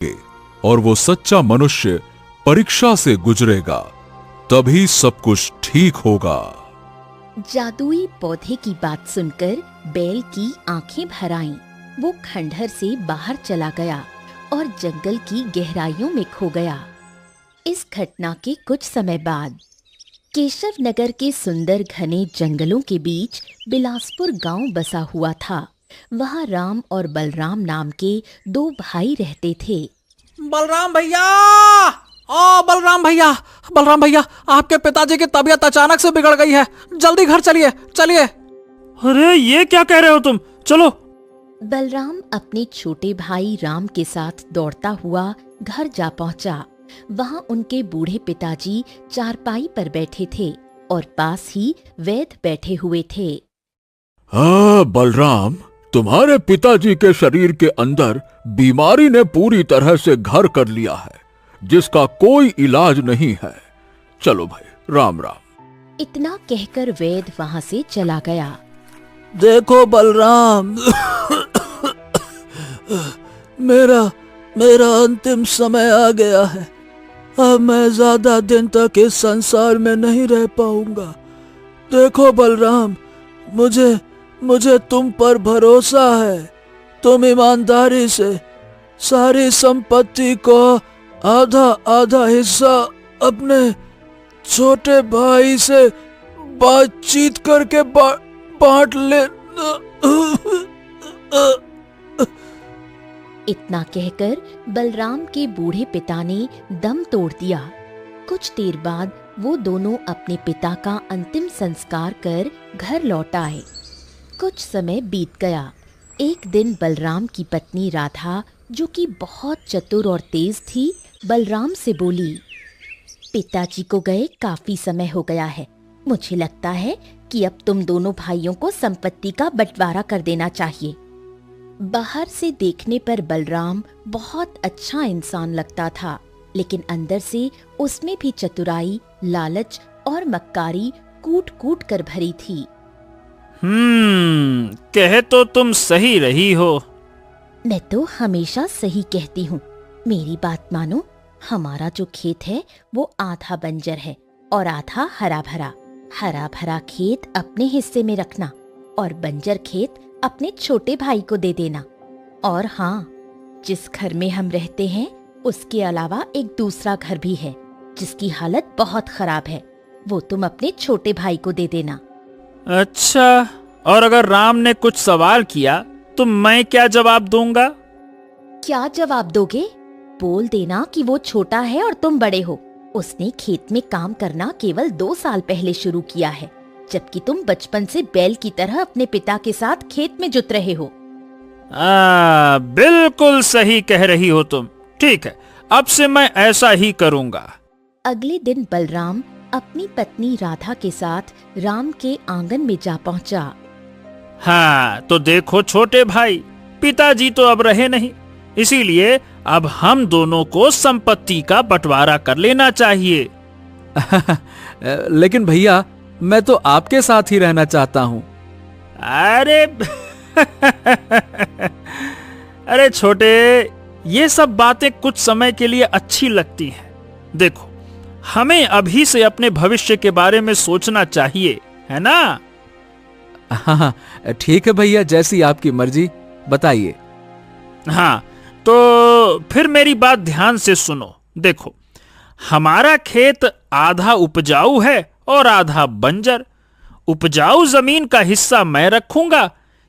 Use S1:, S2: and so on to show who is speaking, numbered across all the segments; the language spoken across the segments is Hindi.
S1: और वो सच्चा मनुष्य परीक्षा से गुजरेगा, तभी सब कुछ ठीक होगा।
S2: जादुई पौधे की बात सुनकर बैल की आंखें भर आईं। वो खंडहर से बाहर चला गया और जंगल की गहराइयों में खो गया। इस घटना के कुछ समय बाद केशव नगर के सुंदर घने जंगलों के बीच बिलासपुर गांव बसा हुआ था। वहाँ राम और बलराम नाम के दो भाई रहते थे।
S3: बलराम भैया, ओ बलराम भैया, बलराम भैया, आपके पिताजी की तबीयत अचानक से बिगड़ गई है, जल्दी घर चलिए चलिए।
S4: अरे ये क्या कह रहे हो तुम, चलो।
S2: बलराम अपने छोटे भाई राम के साथ दौड़ता हुआ घर जा पहुंचा। वहां उनके बूढ़े पिताजी चारपाई पर बैठे थे और पास ही वैद्य बैठे हुए थे।
S1: हाँ बलराम, तुम्हारे पिताजी के शरीर के अंदर बीमारी ने पूरी तरह से घर कर लिया है, जिसका कोई इलाज नहीं है। चलो भाई, राम राम।
S2: इतना कहकर वैद्य वहां से चला गया।
S3: देखो बलराम, मेरा अंतिम समय आ गया है। अब मैं ज्यादा दिन तक इस संसार में नहीं रह पाऊंगा। देखो बलराम, मुझे तुम पर भरोसा है। तुम ईमानदारी से सारी संपत्ति को आधा आधा हिस्सा अपने छोटे भाई से बातचीत करके बांट ले।
S2: इतना कहकर बलराम के बूढ़े पिता ने दम तोड़ दिया। कुछ देर बाद वो दोनों अपने पिता का अंतिम संस्कार कर घर लौट आए। कुछ समय बीत गया। एक दिन बलराम की पत्नी राधा, जो कि बहुत चतुर और तेज थी, बलराम से बोली, पिताजी को गए काफी समय हो गया है। मुझे लगता है कि अब तुम दोनों भाइयों को संपत्ति का बंटवारा कर देना चाहिए। बाहर से देखने पर बलराम बहुत अच्छा इंसान लगता था, लेकिन अंदर से उसमें भी चतुराई, लालच और मक्कारी कूट कूट कर भरी थी।
S4: कहे तो तुम सही रही हो।
S2: मैं तो हमेशा सही कहती हूँ। मेरी बात मानो, हमारा जो खेत है वो आधा बंजर है और आधा हरा भरा। हरा भरा खेत अपने हिस्से में रखना और बंजर खेत अपने छोटे भाई को दे देना। और हाँ, जिस घर में हम रहते हैं उसके अलावा एक दूसरा घर भी है जिसकी हालत बहुत खराब है। वो तुम अपने छोटे भाई को दे देना।
S4: अच्छा, और अगर राम ने कुछ सवाल किया तो मैं क्या जवाब दूंगा?
S2: क्या जवाब दोगे? बोल देना कि वो छोटा है और तुम बड़े हो। उसने खेत में काम करना केवल 2 साल पहले शुरू किया है, जबकि तुम बचपन से बैल की तरह अपने पिता के साथ खेत में जुत रहे हो।
S4: बिल्कुल सही कह रही हो तुम। ठीक है, अब से मैं ऐसा ही करूंगा।
S2: अगले दिन बलराम अपनी पत्नी राधा के साथ राम के आंगन में जा पहुंचा।
S4: हाँ, तो देखो छोटे भाई, पिताजी तो अब रहे नहीं, इसीलिए अब हम दोनों को संपत्ति का बंटवारा कर लेना चाहिए।
S3: लेकिन भैया, मैं तो आपके साथ ही रहना चाहता हूँ।
S4: अरे अरे छोटे, ये सब बातें कुछ समय के लिए अच्छी लगती हैं। देखो, हमें अभी से अपने भविष्य के बारे में सोचना चाहिए, है ना?
S3: हाँ, ठीक है भैया, जैसी आपकी मर्जी, बताइए।
S4: हाँ, तो फिर मेरी बात ध्यान से सुनो। देखो, हमारा खेत आधा उपजाऊ है और आधा बंजर। उपजाऊ जमीन का हिस्सा मैं रखूंगा,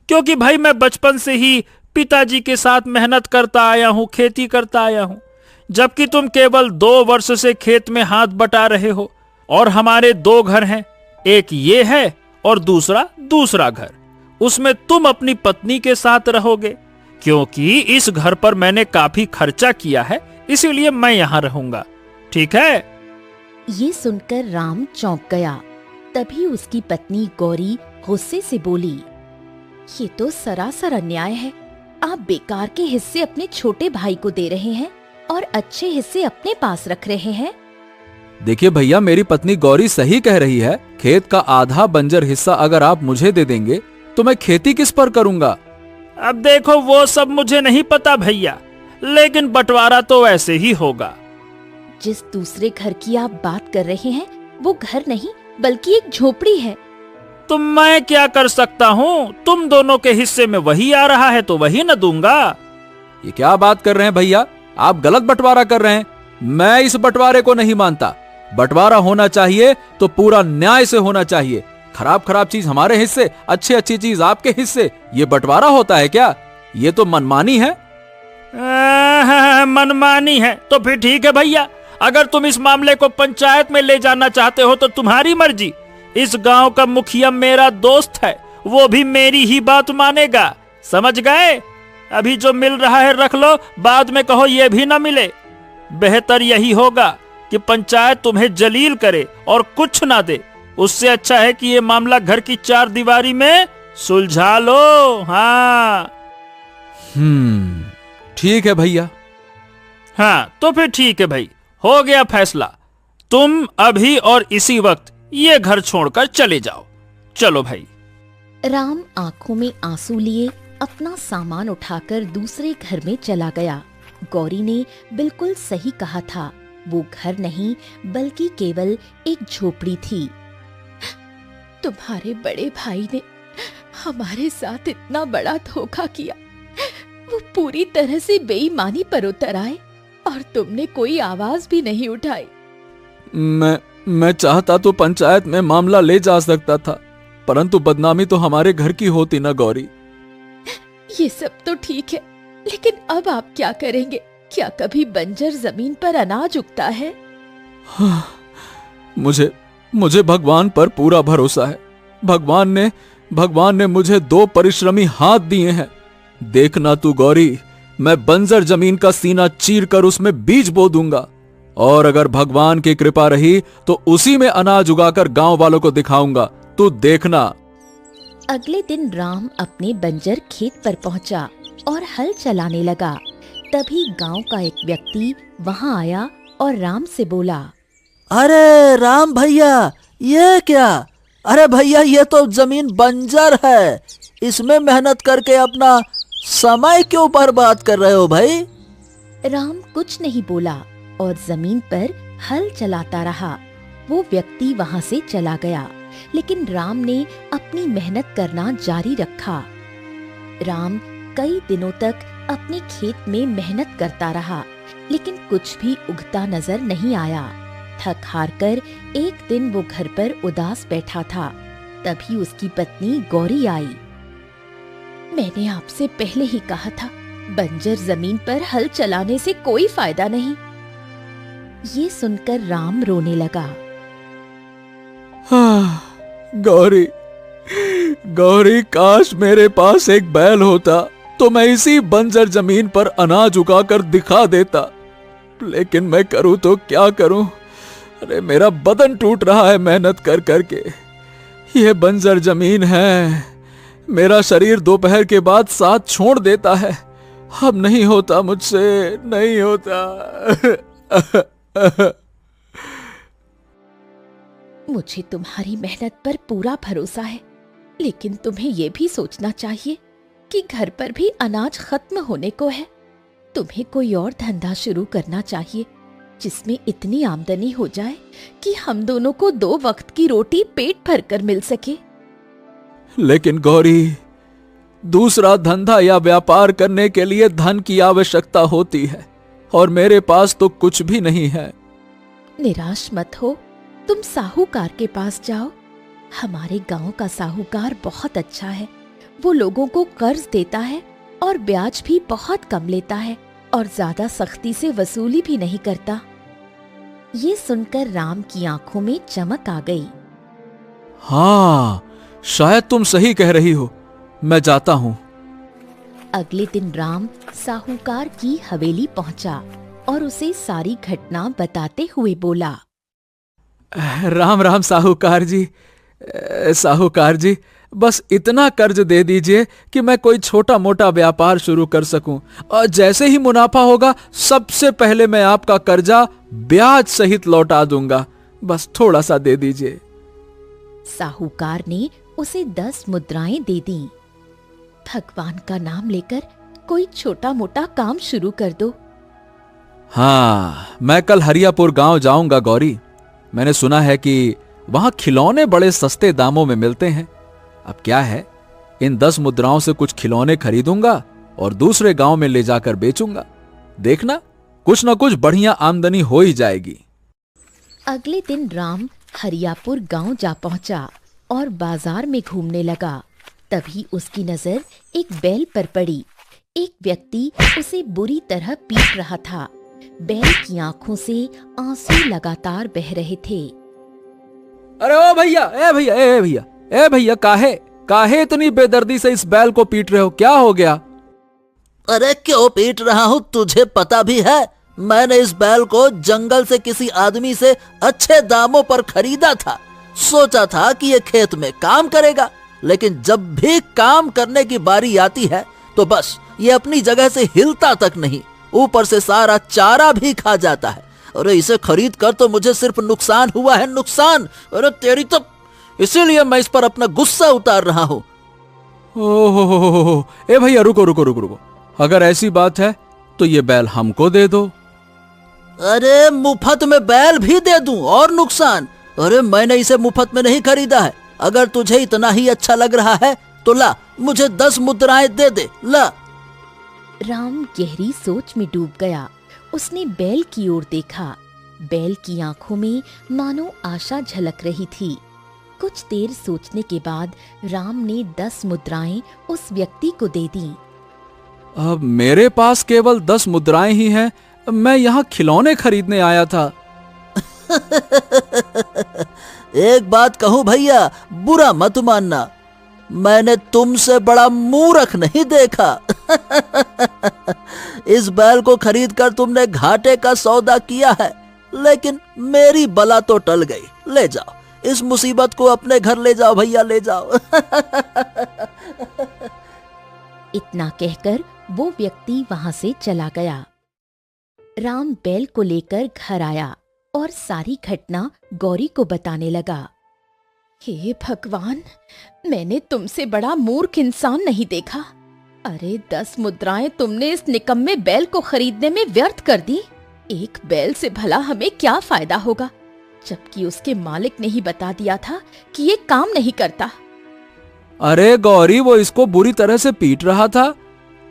S4: क्योंकि भाई मैं बचपन से ही पिताजी के साथ मेहनत करता आया हूं, खेती करता आया हूं, जबकि तुम केवल 2 वर्ष से खेत में हाथ बटा रहे हो। और हमारे 2 घर हैं, एक ये है और दूसरा घर। उसमें तुम अपनी पत्नी के साथ रहोगे, क्योंकि इस घर पर मैंने काफी खर्चा किया है, इसीलिए मैं यहाँ रहूंगा। ठीक है?
S2: ये सुनकर राम चौंक गया। तभी उसकी पत्नी गौरी गुस्से से बोली, ये तो सरासर अन्याय है। आप बेकार के हिस्से अपने छोटे भाई को दे रहे हैं और अच्छे हिस्से अपने पास रख रहे हैं।
S3: देखिए भैया, मेरी पत्नी गौरी सही कह रही है। खेत का आधा बंजर हिस्सा अगर आप मुझे दे देंगे तो मैं खेती किस पर करूंगा?
S4: अब देखो, वो सब मुझे नहीं पता भैया, लेकिन बंटवारा तो वैसे ही होगा।
S2: जिस दूसरे घर की आप बात कर रहे हैं वो घर नहीं बल्कि एक झोपड़ी है।
S4: तो मैं क्या कर सकता हूँ? तुम दोनों के हिस्से में वही आ रहा है तो वही न दूंगा।
S5: ये क्या बात कर रहे हैं भैया, आप गलत बंटवारा कर रहे हैं। मैं इस बंटवारे को नहीं मानता। बंटवारा होना चाहिए तो पूरा न्याय से होना चाहिए। खराब खराब चीज हमारे हिस्से, अच्छी अच्छी चीज आपके हिस्से, ये बंटवारा होता है क्या? ये तो मनमानी है।
S4: मनमानी है तो फिर ठीक है भैया, अगर तुम इस मामले को पंचायत में ले जाना चाहते हो तो तुम्हारी मर्जी। इस गांव का मुखिया मेरा दोस्त है, वो भी मेरी ही बात मानेगा। समझ गए? अभी जो मिल रहा है रख लो, बाद में कहो ये भी ना मिले। बेहतर यही होगा कि पंचायत तुम्हें जलील करे और कुछ ना दे। उससे अच्छा है कि ये मामला घर की चार दीवारी में सुलझा लो। हाँ
S5: ठीक है भैया।
S4: हाँ तो फिर ठीक है भाई, हो गया फैसला। तुम अभी और इसी वक्त ये घर छोड़कर चले जाओ। चलो भाई।
S2: राम आंखों में आंसू लिए अपना सामान उठाकर दूसरे घर में चला गया। गौरी ने बिल्कुल सही कहा था, वो घर नहीं बल्कि केवल एक झोपड़ी थी। तुम्हारे बड़े भाई ने हमारे साथ इतना बड़ा धोखा किया, वो पूरी तरह से बेईमानी पर उतर आए और तुमने कोई आवाज भी नहीं उठाई।
S5: मैं चाहता तो पंचायत में मामला ले जा सकता था, परंतु बदनामी तो हमारे घर की होती ना गौरी।
S2: ये सब तो ठीक है, लेकिन अब आप क्या करेंगे? क्या कभी बंजर जमीन पर अनाज उगता है?
S5: मुझे भगवान पर पूरा भरोसा है। भगवान ने मुझे 2 परिश्रमी हाथ दिए हैं। देखना तू गौरी, मैं बंजर जमीन का सीना चीर कर उसमें बीज बो दूंगा, और अगर भगवान की कृपा रही तो उसी में अनाज उगाकर गांव वालों को दिखाऊंगा। तू देखना।
S2: अगले दिन राम अपने बंजर खेत पर पहुंचा और हल चलाने लगा। तभी गांव का एक व्यक्ति वहां आया और राम से बोला,
S3: अरे राम भैया, ये क्या? अरे भैया, ये तो जमीन बंजर है, इसमें मेहनत करके अपना समय क्यों बर्बाद कर रहे हो भाई?
S2: राम कुछ नहीं बोला और जमीन पर हल चलाता रहा। वो व्यक्ति वहां से चला गया, लेकिन राम ने अपनी मेहनत करना जारी रखा। राम कई दिनों तक अपने खेत में मेहनत करता रहा, लेकिन कुछ भी उगता नजर नहीं आया। थक हार कर एक दिन वो घर पर उदास बैठा था। तभी उसकी पत्नी गौरी आई। मैंने आपसे पहले ही कहा था, बंजर जमीन पर हल चलाने से कोई फायदा नहीं। ये सुनकर राम रोने लगा।
S5: गौरी, काश मेरे पास एक बैल होता तो मैं इसी बंजर जमीन पर अनाज उगाकर दिखा देता, लेकिन मैं करूं तो क्या करूं? अरे मेरा बदन टूट रहा है मेहनत कर करके। यह बंजर जमीन है, मेरा शरीर दोपहर के बाद साथ छोड़ देता है। अब नहीं होता मुझसे, नहीं होता।
S2: मुझे तुम्हारी मेहनत पर पूरा भरोसा है, लेकिन तुम्हें ये भी सोचना चाहिए कि घर पर भी अनाज खत्म होने को है। तुम्हें कोई और धंधा शुरू करना चाहिए जिसमें इतनी आमदनी हो जाए कि हम दोनों को 2 वक्त की रोटी पेट भरकर मिल सके।
S5: लेकिन गौरी, दूसरा धंधा या व्यापार करने के लिए धन की आवश्यकता होती है, और मेरे पास तो कुछ भी नहीं है।
S2: निराश मत हो, तुम साहूकार के पास जाओ। हमारे गांव का साहूकार बहुत अच्छा है। वो लोगों को कर्ज देता है और ब्याज भी बहुत कम लेता है और ज्यादा सख्ती से वसूली भी नहीं करता। ये सुनकर राम की आंखों में चमक आ गई।
S5: हाँ, शायद तुम सही कह रही हो, मैं जाता हूँ।
S2: अगले दिन राम साहूकार की हवेली पहुंचा और उसे सारी घटना बताते हुए बोला,
S5: राम राम साहूकार जी। साहूकार जी, बस इतना कर्ज दे दीजिए कि मैं कोई छोटा मोटा व्यापार शुरू कर सकूं, और जैसे ही मुनाफा होगा सबसे पहले मैं आपका कर्जा ब्याज सहित लौटा दूंगा। बस थोड़ा सा दे दीजिए।
S2: साहूकार ने उसे 10 मुद्राएं दे दी। भगवान का नाम लेकर कोई छोटा मोटा काम शुरू कर दो।
S5: हाँ, मैं कल हरियापुर गांव जाऊंगा गौरी। मैंने सुना है कि वहां खिलौने बड़े सस्ते दामों में मिलते हैं। अब क्या है, इन 10 मुद्राओं से कुछ खिलौने खरीदूंगा और दूसरे गांव में ले जाकर बेचूंगा। देखना, कुछ न कुछ बढ़िया आमदनी हो ही जाएगी।
S2: अगले दिन राम हरियापुर गांव जा पहुंचा और बाजार में घूमने लगा। तभी उसकी नजर एक बैल पर पड़ी। एक व्यक्ति उसे बुरी तरह पीट रहा था। बैल की आंखों से आंसू लगातार बह रहे थे।
S5: अरे ओ भैया, ए भैया, ए भैया, ए भैया, काहे इतनी बेदर्दी से इस बैल को पीट रहे हो? क्या हो गया?
S3: अरे क्यों पीट रहा हूँ, तुझे पता भी है? मैंने इस बैल को जंगल से किसी आदमी से अच्छे दामों पर खरीदा था। सोचा था कि ये खेत में काम करेगा, लेकिन जब भी काम करने की बारी आती है तो बस ये अपनी जगह से हिलता तक नहीं, ऊपर से सारा चारा भी खा जाता है। अरे इसे खरीद कर तो मुझे सिर्फ नुकसान हुआ है, नुकसान। अरे तेरी तो, इसीलिए मैं इस पर अपना गुस्सा उतार रहा हूँ।
S5: ओहो, ए भैया, रुको। अगर ऐसी बात है तो ये बैल हमको दे दो।
S3: अरे मुफ्त में बैल भी दे दूं और नुकसान? अरे मैंने इसे मुफ्त में नहीं खरीदा है। अगर तुझे इतना ही अच्छा लग रहा है तो ला, मुझे 10 मुद्राएं दे दे, ला।
S2: राम गहरी सोच में डूब गया। उसने बैल की ओर देखा। बैल की आंखों में मानो आशा झलक रही थी। कुछ देर सोचने के बाद राम ने 10 मुद्राएं उस व्यक्ति को दे दी।
S5: अब मेरे पास केवल 10 मुद्राएं ही हैं। मैं यहाँ खिलौने खरीदने आया था।
S3: एक बात कहूं भैया, बुरा मत मानना, मैंने तुमसे बड़ा मूर्ख नहीं देखा। इस बैल को खरीदकर तुमने घाटे का सौदा किया है, लेकिन मेरी बला तो टल गई। ले जाओ, इस मुसीबत को अपने घर ले जाओ भैया, ले जाओ।
S2: इतना कहकर वो व्यक्ति वहां से चला गया। राम बैल को लेकर घर आया और सारी घटना गौरी को बताने लगा। हे भगवान, मैंने तुमसे बड़ा मूर्ख इंसान नहीं देखा। अरे 10 मुद्राएं तुमने इस निकम्मे बैल को खरीदने में व्यर्थ कर दी। एक बैल से भला हमें क्या फायदा होगा, जबकि उसके मालिक ने ही बता दिया था कि ये काम नहीं करता।
S5: अरे गौरी, वो इसको बुरी तरह से पीट रहा था।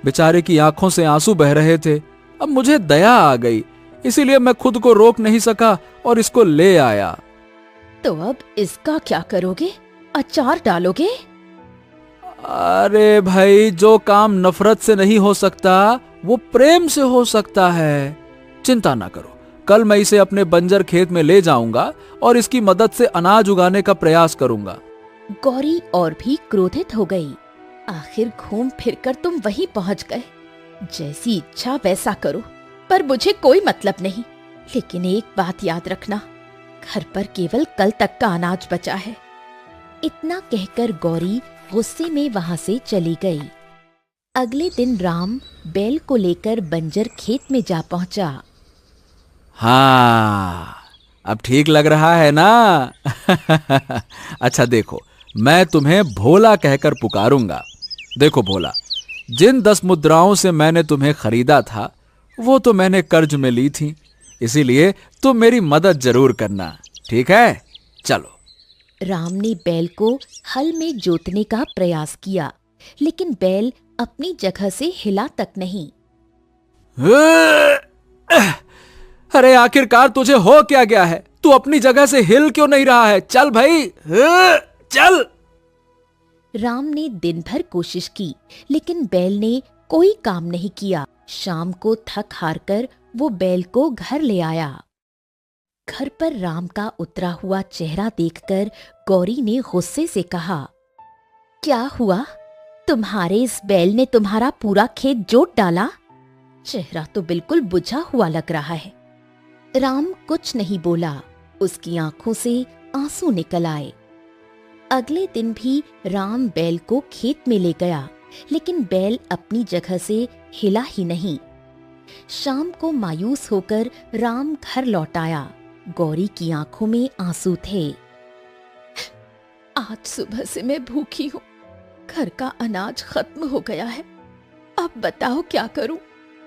S5: बेचारे की आंखों से आंसू बह रहे थे। अब मुझे दया आ गई, इसीलिए मैं खुद को रोक नहीं सका और इसको ले आया।
S2: तो अब इसका क्या करोगे? अचार डालोगे?
S5: अरे भाई, जो काम नफरत से नहीं हो सकता वो प्रेम से हो सकता है। चिंता ना करो, कल मैं इसे अपने बंजर खेत में ले जाऊंगा और इसकी मदद से अनाज उगाने का प्रयास करूंगा।
S2: गौरी और भी क्रोधित हो गई। आखिर घूम फिरकर तुम वहीं पहुंच गए। जैसी इच्छा वैसा करो, पर मुझे कोई मतलब नहीं। लेकिन एक बात याद रखना, घर पर केवल कल तक का अनाज बचा है। इतना कहकर गौरी गुस्से में वहां से चली गई। अगले दिन राम बैल को लेकर बंजर खेत में जा पहुंचा।
S5: हाँ, अब ठीक लग रहा है ना? अच्छा देखो, मैं तुम्हें भोला कहकर पुकारूंगा। देखो भोला, जिन 10 मुद्राओं से मैंने तुम्हें खरीदा था वो तो मैंने कर्ज में ली थी, इसीलिए तुम मेरी मदद जरूर करना, ठीक है? चलो।
S2: राम ने बैल को हल में जोतने का प्रयास किया, लेकिन बैल अपनी जगह से हिला तक नहीं।
S5: अरे आखिरकार तुझे हो क्या गया है? तू अपनी जगह से हिल क्यों नहीं रहा है? चल भाई, चल।
S2: राम ने दिन भर कोशिश की, लेकिन बैल ने कोई काम नहीं किया। शाम को थक हार कर वो बैल को घर ले आया। घर पर राम का उतरा हुआ चेहरा देखकर गौरी ने गुस्से से कहा, क्या हुआ? तुम्हारे इस बैल ने तुम्हारा पूरा खेत जोत डाला? चेहरा तो बिल्कुल बुझा हुआ लग रहा है। राम कुछ नहीं बोला। उसकी आंखों से आंसू निकल आए। अगले दिन भी राम बैल को खेत में ले गया, लेकिन बैल अपनी जगह से हिला ही नहीं। शाम को मायूस होकर राम घर लौट आया। गौरी की आंखों में आंसू थे। आज सुबह से मैं भूखी हूँ। घर का अनाज खत्म हो गया है। अब बताओ क्या करूं?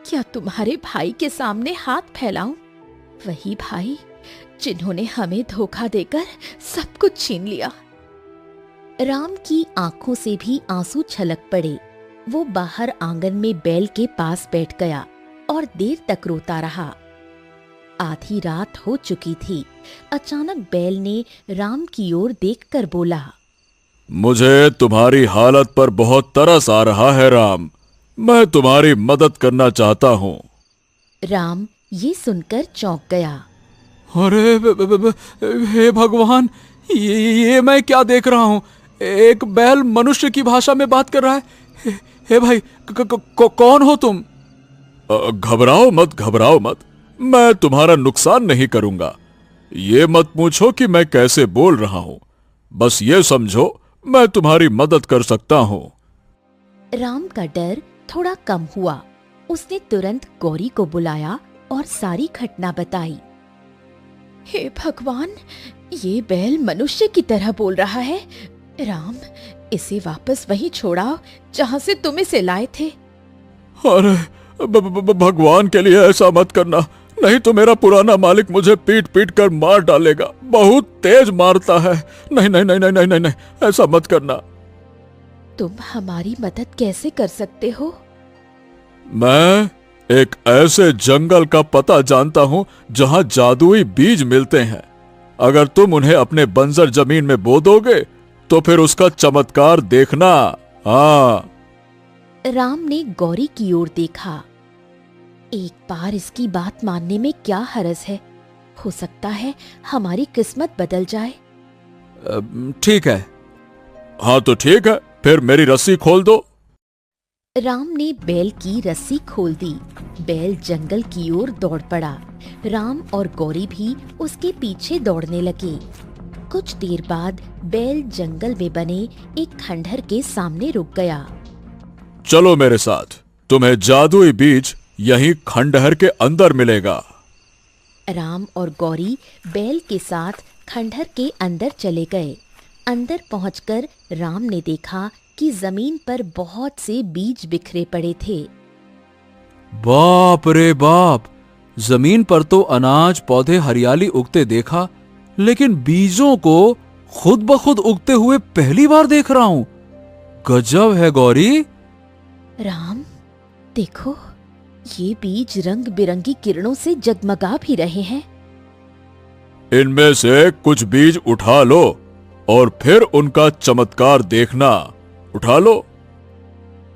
S2: क्या तुम्हारे भाई के सामने हाथ फैलाऊं? वही भाई जिन्होंने हमें धोखा देकर सब कुछ छीन लिया। राम की आंखों से भी आंसू छलक पड़े। वो बाहर आंगन में बैल के पास बैठ गया और देर तक रोता रहा। आधी रात हो चुकी थी। अचानक बैल ने राम की ओर देखकर बोला,
S1: मुझे तुम्हारी हालत पर बहुत तरस आ रहा है राम। मैं तुम्हारी मदद करना चाहता हूँ।
S2: राम ये सुनकर चौंक गया।
S5: अरे हे भगवान, ये मैं क्या देख रहा हूँ? एक बैल मनुष्य की भाषा में बात कर रहा है। हे भाई, कौन हो तुम?
S1: घबराओ मत, घबराओ मत। मैं तुम्हारा नुकसान नहीं करूंगा। ये मत पूछो कि मैं कैसे बोल रहा हूं। बस ये समझो मैं तुम्हारी मदद कर सकता हूं।
S2: राम का डर थोड़ा कम हुआ। उसने तुरंत गौरी को बुलाया और सारी घटना बताई। हे भगवान, ये बैल मनुष्य की तरह बोल रहा है। राम, इसे वापस वहीं छोड़ाओ जहां से तुम इसे लाए थे।
S1: अरे भगवान के लिए ऐसा मत करना, नहीं तो मेरा पुराना मालिक मुझे पीट पीट कर मार डालेगा। बहुत तेज मारता है। नहीं नहीं नहीं नहीं नहीं नहीं, नहीं, ऐसा मत करना।
S2: तुम हमारी मदद कैसे कर सकते हो?
S1: मैं एक ऐसे जंगल का पता जानता हूं जहां जादुई बीज मिलते हैं। अगर तुम उन्हें अपने बंजर जमीन में बो दोगे तो फिर उसका चमत्कार देखना। हाँ।
S2: राम ने गौरी की ओर देखा। एक बार इसकी बात मानने में क्या हर्ज है? हो सकता है हमारी किस्मत बदल जाए।
S5: ठीक है।
S1: हाँ तो ठीक है, फिर मेरी रस्सी खोल दो।
S2: राम ने बैल की रस्सी खोल दी। बैल जंगल की ओर दौड़ पड़ा। राम और गौरी भी उसके पीछे दौड़ने लगे। कुछ देर बाद बैल जंगल में बने एक खंडहर के सामने रुक गया।
S1: चलो मेरे साथ, तुम्हें जादुई बीज यहीं खंडहर के अंदर मिलेगा।
S2: राम और गौरी बैल के साथ खंडहर के अंदर चले गए। अंदर पहुंचकर राम ने देखा कि जमीन पर बहुत से बीज बिखरे पड़े थे।
S5: बाप रे बाप, जमीन पर तो अनाज पौधे हरियाली उगते देखा, लेकिन बीजों को खुद ब खुद उगते हुए पहली बार देख रहा हूं। गजब है गौरी।
S2: राम, देखो, ये बीज रंग बिरंगी किरणों से जगमगा भी रहे हैं।
S1: इनमें से कुछ बीज उठा लो और फिर उनका चमत्कार देखना। उठा लो।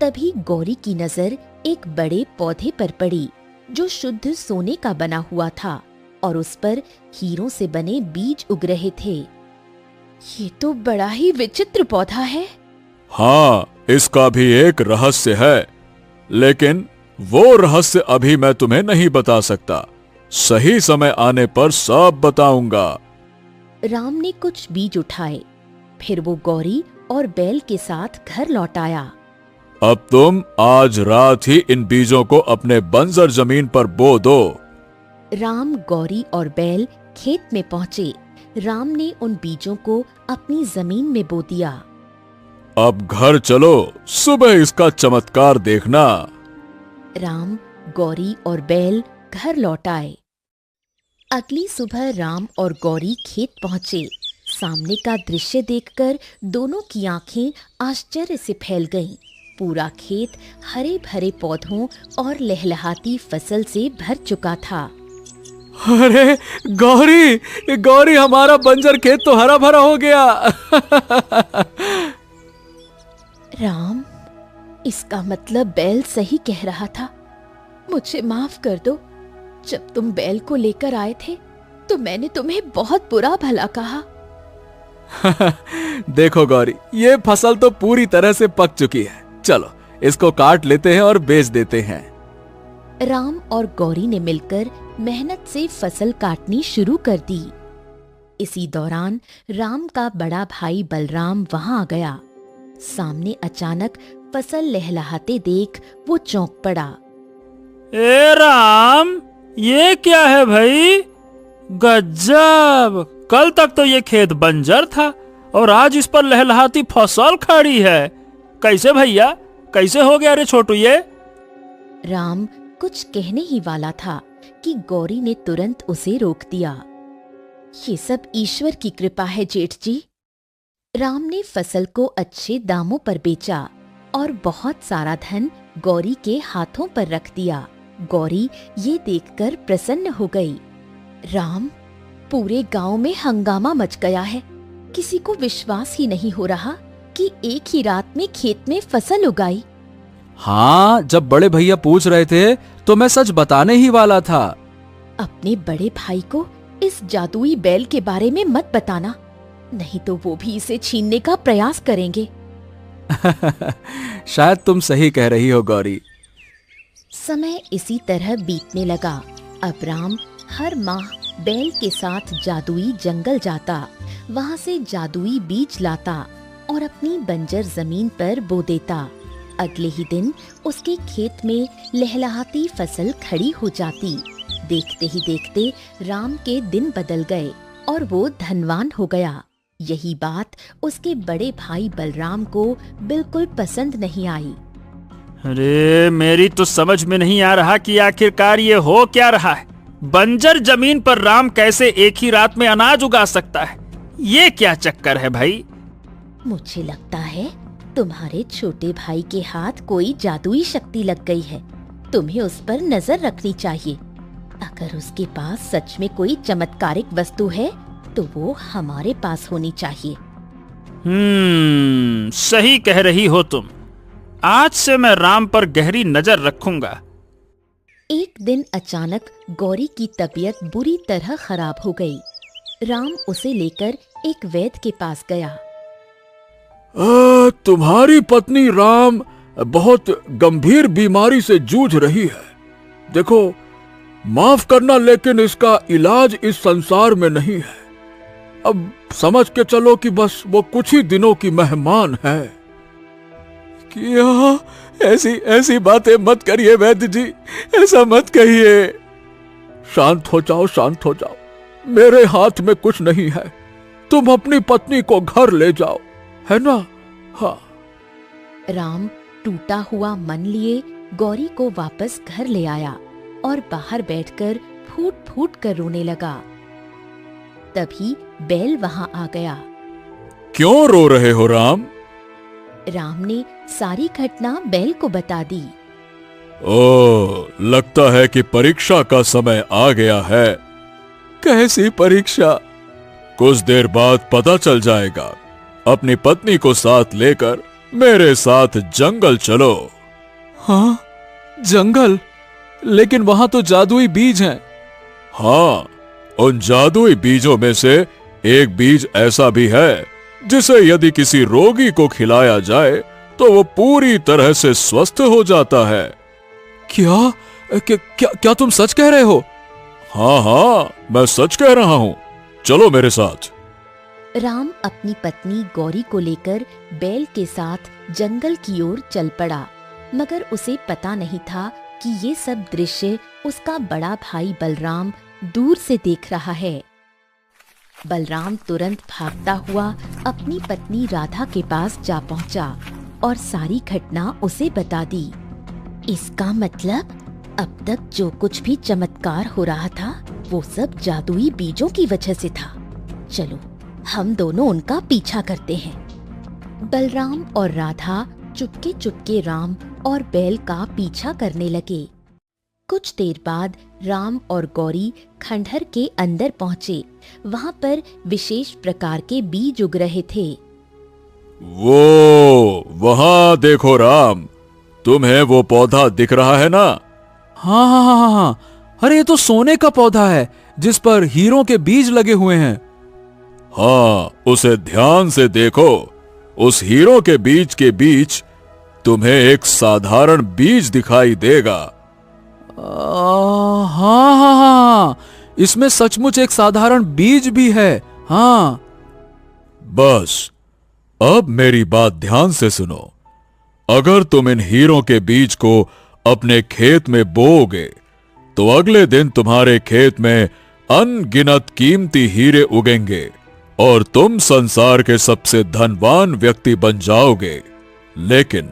S2: तभी गौरी की नजर एक बड़े पौधे पर पड़ी जो शुद्ध सोने का बना हुआ था और उस पर हीरों से बने बीज उग रहे थे। ये तो बड़ा ही विचित्र पौधा है।
S1: हाँ, इसका भी एक रहस्य है, लेकिन वो रहस्य अभी मैं तुम्हें नहीं बता सकता। सही समय आने पर सब बताऊंगा।
S2: राम ने कुछ बीज उठाए। फिर वो गौरी और बैल के साथ घर लौट आया।
S1: अब तुम आज रात ही इन बीजों को अपने बंजर जमीन पर बो दो।
S2: राम, गौरी और बैल खेत में पहुंचे। राम ने उन बीजों को अपनी जमीन में बो दिया।
S1: अब घर चलो, सुबह इसका चमत्कार देखना।
S2: राम, गौरी और बैल घर लौट आए। अगली सुबह राम और गौरी खेत पहुंचे। सामने का दृश्य देखकर दोनों की आंखें आश्चर्य से फैल गईं। पूरा खेत हरे भरे पौधों और लहलहाती फसल से भर चुका था।
S5: अरे गौरी, गौरी, हमारा बंजर खेत तो हरा भरा हो गया।
S2: राम, इसका मतलब बैल सही कह रहा था। मुझे माफ कर दो। जब तुम बैल को लेकर आए थे तो मैंने तुम्हें बहुत बुरा भला कहा।
S5: देखो गौरी, ये फसल तो पूरी तरह से पक चुकी है। चलो इसको काट लेते हैं और बेच देते हैं।
S2: राम और गौरी ने मिलकर मेहनत से फसल काटनी शुरू कर दी। इसी दौरान राम का बड़ा भाई बलराम वहां आ गया। सामने अचानक फसल लहलहाते देख वो चौंक पड़ा।
S4: ए राम, ये क्या है भाई? गजब! कल तक तो ये खेत बंजर था और आज इस पर लहलहाती फसल खड़ी है। कैसे भैया, कैसे हो गया रे छोटू ये?
S2: राम कुछ कहने ही वाला था कि गौरी ने तुरंत उसे रोक दिया। ये सब ईश्वर की कृपा है जेठ जी। राम ने फसल को अच्छे दामों पर बेचा और बहुत सारा धन गौरी के हाथों पर रख दिया। गौरी ये देखकर प्रसन्न हो गई। राम, पूरे गांव में हंगामा मच गया है। किसी को विश्वास ही नहीं हो रहा कि एक ही रात में खेत में फसल उगाई।
S5: हाँ, जब बड़े भैया पूछ रहे थे तो मैं सच बताने ही वाला था।
S2: अपने बड़े भाई को इस जादुई बैल के बारे में मत बताना, नहीं तो वो भी इसे छीनने का प्रयास करेंगे।
S5: शायद तुम सही कह रही हो गौरी।
S2: समय इसी तरह बीतने लगा। अब राम हर माह बैल के साथ जादुई जंगल जाता, वहाँ से जादुई बीज लाता और अपनी बंजर जमीन पर बो देता। अगले ही दिन उसके खेत में लहलहाती फसल खड़ी हो जाती। देखते ही देखते राम के दिन बदल गए और वो धनवान हो गया। यही बात उसके बड़े भाई बलराम को बिल्कुल पसंद नहीं आई।
S4: अरे, मेरी तो समझ में नहीं आ रहा कि आखिरकार ये हो क्या रहा है। बंजर जमीन पर राम कैसे एक ही रात में अनाज उगा सकता है? ये क्या चक्कर है भाई?
S2: मुझे लगता है तुम्हारे छोटे भाई के हाथ कोई जादुई शक्ति लग गई है। तुम्हें उस पर नजर रखनी चाहिए। अगर उसके पास सच में कोई चमत्कारिक वस्तु है तो वो हमारे पास होनी चाहिए।
S4: सही कह रही हो तुम। आज से मैं राम पर गहरी नजर रखूंगा।
S2: एक दिन अचानक गौरी की तबीयत बुरी तरह खराब हो गई। राम उसे लेकर एक वैद्य के पास गया।
S1: तुम्हारी पत्नी राम बहुत गंभीर बीमारी से जूझ रही है। देखो, माफ करना, लेकिन इसका इलाज इस संसार में नहीं है। अब समझ के चलो कि बस वो कुछ ही दिनों की मेहमान है।
S5: क्या? ऐसी बातें मत करिए वैद्य जी, ऐसा मत कहिए।
S1: शांत हो जाओ, शांत हो जाओ। मेरे हाथ में कुछ नहीं है। तुम अपनी पत्नी को घर ले जाओ, है ना? हाँ।
S2: राम टूटा हुआ मन लिए गौरी को वापस घर ले आया और बाहर बैठकर फूट फूट कर रोने लगा। तभी बैल वहां आ गया।
S5: क्यों रो रहे हो राम?
S2: राम ने सारी घटना बैल को बता दी।
S5: ओ, लगता है कि परीक्षा का समय आ गया है। कैसी परीक्षा? कुछ देर बाद पता चल जाएगा। अपनी पत्नी को साथ लेकर मेरे साथ जंगल चलो। हाँ, जंगल? लेकिन वहां तो जादुई बीज हैं। हाँ, उन जादुई बीजों में से एक बीज ऐसा भी है जिसे यदि किसी रोगी को खिलाया जाए तो वो पूरी तरह से स्वस्थ हो जाता है। क्या तुम सच कह रहे हो? हाँ, मैं सच कह रहा हूँ। चलो मेरे साथ।
S2: राम अपनी पत्नी गौरी को लेकर बैल के साथ जंगल की ओर चल पड़ा, मगर उसे पता नहीं था कि ये सब दृश्य उसका बड़ा भाई बलराम दूर से देख रहा है। बलराम तुरंत भागता हुआ अपनी पत्नी राधा के पास जा पहुंचा और सारी घटना उसे बता दी। इसका मतलब अब तक जो कुछ भी चमत्कार हो रहा था वो सब जादुई बीजों की वजह से था। चलो, हम दोनों उनका पीछा करते हैं। बलराम और राधा चुपके चुपके राम और बैल का पीछा करने लगे। कुछ देर बाद राम और गौरी खंडहर के अंदर पहुंचे। वहां पर विशेष प्रकार के बीज उग रहे थे।
S5: वो वहां देखो राम, तुम्हें वो पौधा दिख रहा है ना? हाँ। अरे, ये तो सोने का पौधा है जिस पर हीरों के बीज लगे हुए हैं। हाँ, उसे ध्यान से देखो। उस हीरो के बीच तुम्हें एक साधारण बीज दिखाई देगा। हाँ, इसमें सचमुच एक साधारण बीज भी है। हाँ, बस अब मेरी बात ध्यान से सुनो। अगर तुम इन हीरों के बीज को अपने खेत में बोओगे तो अगले दिन तुम्हारे खेत में अनगिनत कीमती हीरे उगेंगे और तुम संसार के सबसे धनवान व्यक्ति बन जाओगे। लेकिन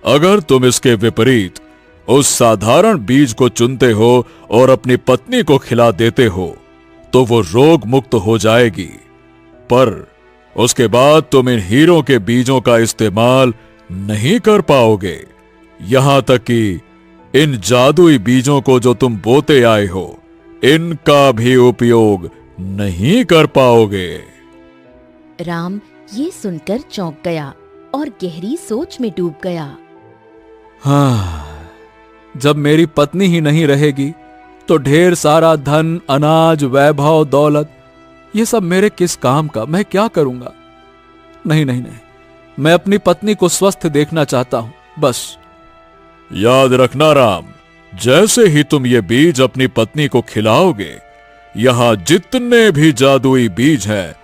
S5: अगर तुम इसके विपरीत उस साधारण बीज को चुनते हो और अपनी पत्नी को खिला देते हो तो वो रोग मुक्त हो जाएगी, पर उसके बाद तुम इन हीरों के बीजों का इस्तेमाल नहीं कर पाओगे। यहां तक कि इन जादुई बीजों को जो तुम बोते आए हो, इनका भी उपयोग नहीं कर पाओगे।
S2: राम ये सुनकर चौंक गया और गहरी सोच में डूब गया।
S5: हाँ, जब मेरी पत्नी ही नहीं रहेगी तो ढेर सारा धन, अनाज, वैभव, दौलत, ये सब मेरे किस काम का? मैं क्या करूंगा? नहीं नहीं नहीं, मैं अपनी पत्नी को स्वस्थ देखना चाहता हूं, बस। याद रखना राम, जैसे ही तुम ये बीज अपनी पत्नी को खिलाओगे, यहां जितने भी जादुई बीज हैं,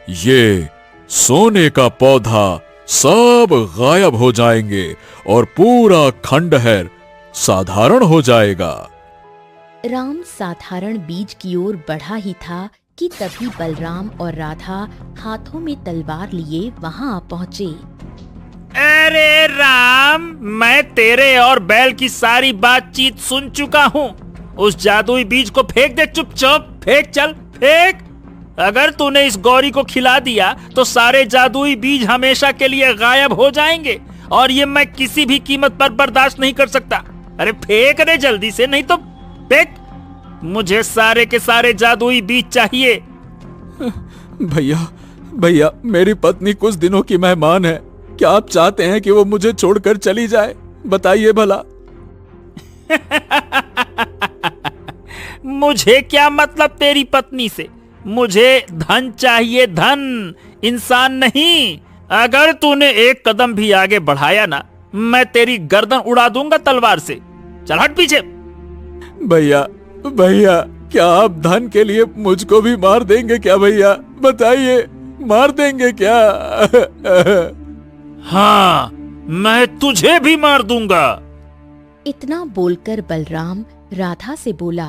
S5: ये सोने का पौधा सब गायब हो जाएंगे और पूरा खंडहर साधारण हो जाएगा।
S2: राम साधारण बीज की ओर बढ़ा ही था कि तभी बलराम और राधा हाथों में तलवार लिए वहां आ पहुंचे।
S4: अरे राम, मैं तेरे और बैल की सारी बातचीत सुन चुका हूँ। उस जादुई बीज को फेंक दे, चुपचाप फेंक, चल फेंक। अगर तूने इस गौरी को खिला दिया तो सारे जादुई बीज हमेशा के लिए गायब हो जाएंगे और ये मैं किसी भी कीमत पर बर्दाश्त नहीं कर सकता। अरे फेंक रे जल्दी से, नहीं तो फेंक। मुझे सारे के सारे जादुई बीज चाहिए।
S5: भैया भैया, मेरी पत्नी कुछ दिनों की मेहमान है। क्या आप चाहते हैं कि वो मुझे छोड़कर चली जाए? बताइए भला।
S4: मुझे क्या मतलब तेरी पत्नी से? मुझे धन चाहिए, धन, इंसान नहीं। अगर तूने एक कदम भी आगे बढ़ाया ना, मैं तेरी गर्दन उड़ा दूंगा तलवार से। चल हट पीछे।
S5: भैया भैया, क्या आप धन के लिए मुझको भी मार देंगे क्या? भैया बताइए, मार देंगे क्या?
S4: हाँ, मैं तुझे भी मार दूंगा।
S2: इतना बोलकर बलराम राधा से बोला।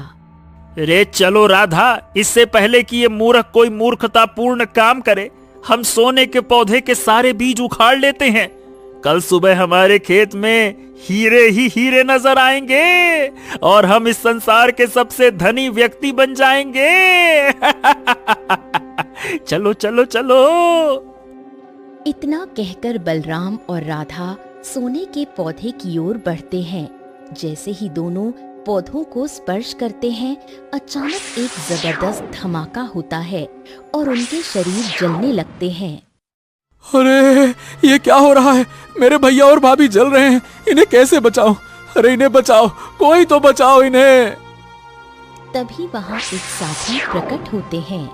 S4: रे चलो राधा, इससे पहले कि ये मूर्ख कोई मूर्खतापूर्ण काम करे, हम सोने के पौधे के सारे बीज उखाड़ लेते हैं। कल सुबह हमारे खेत में हीरे ही हीरे नजर आएंगे और हम इस संसार के सबसे धनी व्यक्ति बन जाएंगे। चलो चलो चलो।
S2: इतना कहकर बलराम और राधा सोने के पौधे की ओर बढ़ते हैं। जैसे ही दोनों पौधों को स्पर्श करते हैं, अचानक एक जबरदस्त धमाका होता है और उनके शरीर जलने लगते हैं।
S5: अरे ये क्या हो रहा है? मेरे भैया और भाभी जल रहे हैं, इन्हें कैसे बचाऊं? अरे इन्हें बचाओ, कोई तो बचाओ इन्हें।
S2: तभी वहाँ एक साथी प्रकट होते हैं।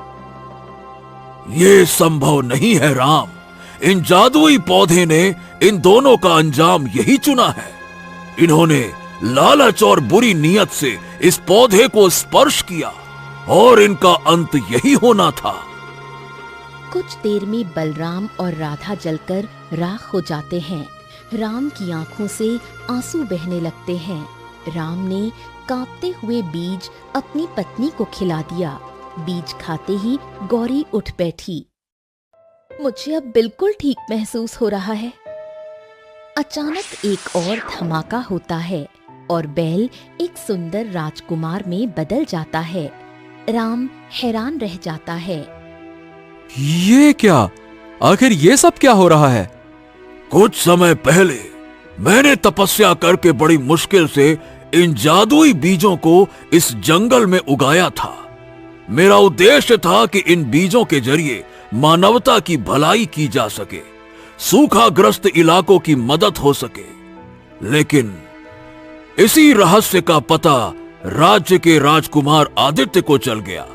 S1: ये संभव नहीं है राम, इन जादुई पौधे ने इन दोनों का अंजाम यही चुना है। इन्होंने लालच और बुरी नीयत से इस पौधे को स्पर्श किया और इनका अंत यही होना था।
S2: कुछ देर में बलराम और राधा जलकर राख हो जाते हैं। राम की आंखों से आंसू बहने लगते हैं। राम ने कांपते हुए बीज अपनी पत्नी को खिला दिया। बीज खाते ही गौरी उठ बैठी। मुझे अब बिल्कुल ठीक महसूस हो रहा है। अचानक एक और धमाका होता है और बैल एक सुंदर राजकुमार में बदल जाता है। राम हैरान रह जाता है।
S5: ये क्या? आखिर ये सब क्या हो रहा है?
S1: कुछ समय पहले मैंने तपस्या करके बड़ी मुश्किल से इन जादुई बीजों को इस जंगल में उगाया था। मेरा उद्देश्य था कि इन बीजों के जरिए मानवता की भलाई की जा सके, सूखाग्रस्त इलाकों की मदद हो सके। लेकिन इसी रहस्य का पता राज्य के राजकुमार आदित्य को चल गया।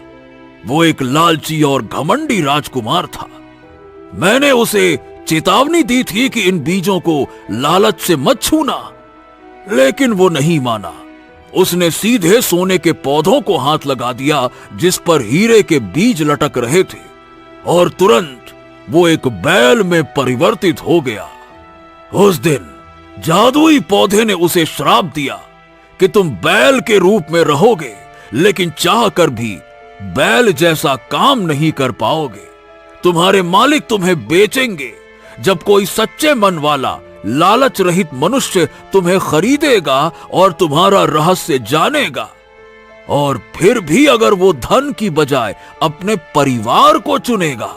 S1: वो एक लालची और घमंडी राजकुमार था। मैंने उसे चेतावनी दी थी कि इन बीजों को लालच से मत छूना, लेकिन वो नहीं माना। उसने सीधे सोने के पौधों को हाथ लगा दिया जिस पर हीरे के बीज लटक रहे थे, और तुरंत वो एक बैल में परिवर्तित हो गया। उस दिन जादुई पौधे ने उसे श्राप दिया कि तुम बैल के रूप में रहोगे, लेकिन चाह कर भी बैल जैसा काम नहीं कर पाओगे। तुम्हारे मालिक तुम्हें बेचेंगे। जब कोई सच्चे मन वाला लालच रहित मनुष्य तुम्हें खरीदेगा और तुम्हारा रहस्य जानेगा, और फिर भी अगर वो धन की बजाय अपने परिवार को चुनेगा,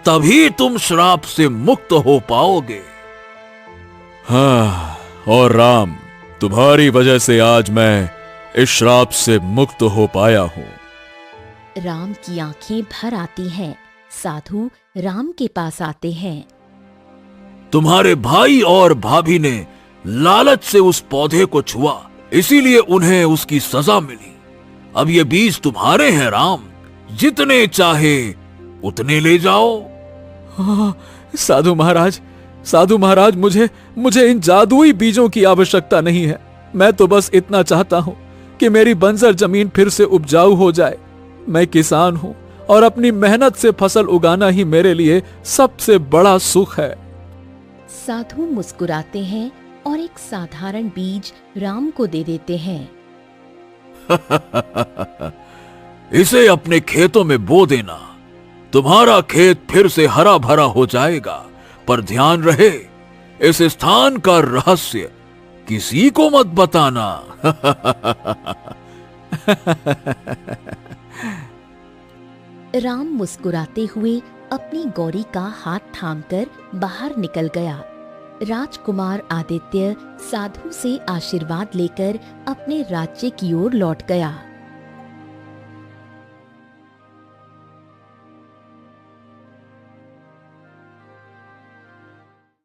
S1: तभी तुम श्राप से मुक्त हो पाओगे।
S5: हाँ, और राम, तुम्हारी वजह से आज मैं इस श्राप से मुक्त हो पाया हूं।
S2: राम की आंखें भर आती हैं। साधु राम के पास आते हैं।
S1: तुम्हारे भाई और भाभी ने लालच से उस पौधे को छुआ, इसीलिए उन्हें उसकी सजा मिली। अब ये बीज तुम्हारे हैं राम, जितने चाहे उतने ले जाओ।
S5: हाँ, साधु महाराज, मुझे इन जादुई बीजों की आवश्यकता नहीं है। मैं तो बस इतना चाहता हूं कि मेरी बंजर जमीन फिर से उपजाऊ हो जाए। मैं किसान हूं और अपनी मेहनत से फसल उगाना ही मेरे लिए सबसे बड़ा सुख है।
S2: साधु मुस्कुराते हैं और एक साधारण बीज राम को दे देते हैं।
S1: इसे अपने खेतों में बो देना, तुम्हारा खेत फिर से हरा भरा हो जाएगा। पर ध्यान रहे, इस स्थान का रहस्य किसी को मत बताना।
S2: राम मुस्कुराते हुए अपनी गौरी का हाथ थामकर बाहर निकल गया। राजकुमार आदित्य साधु से आशीर्वाद लेकर अपने राज्य की ओर लौट गया।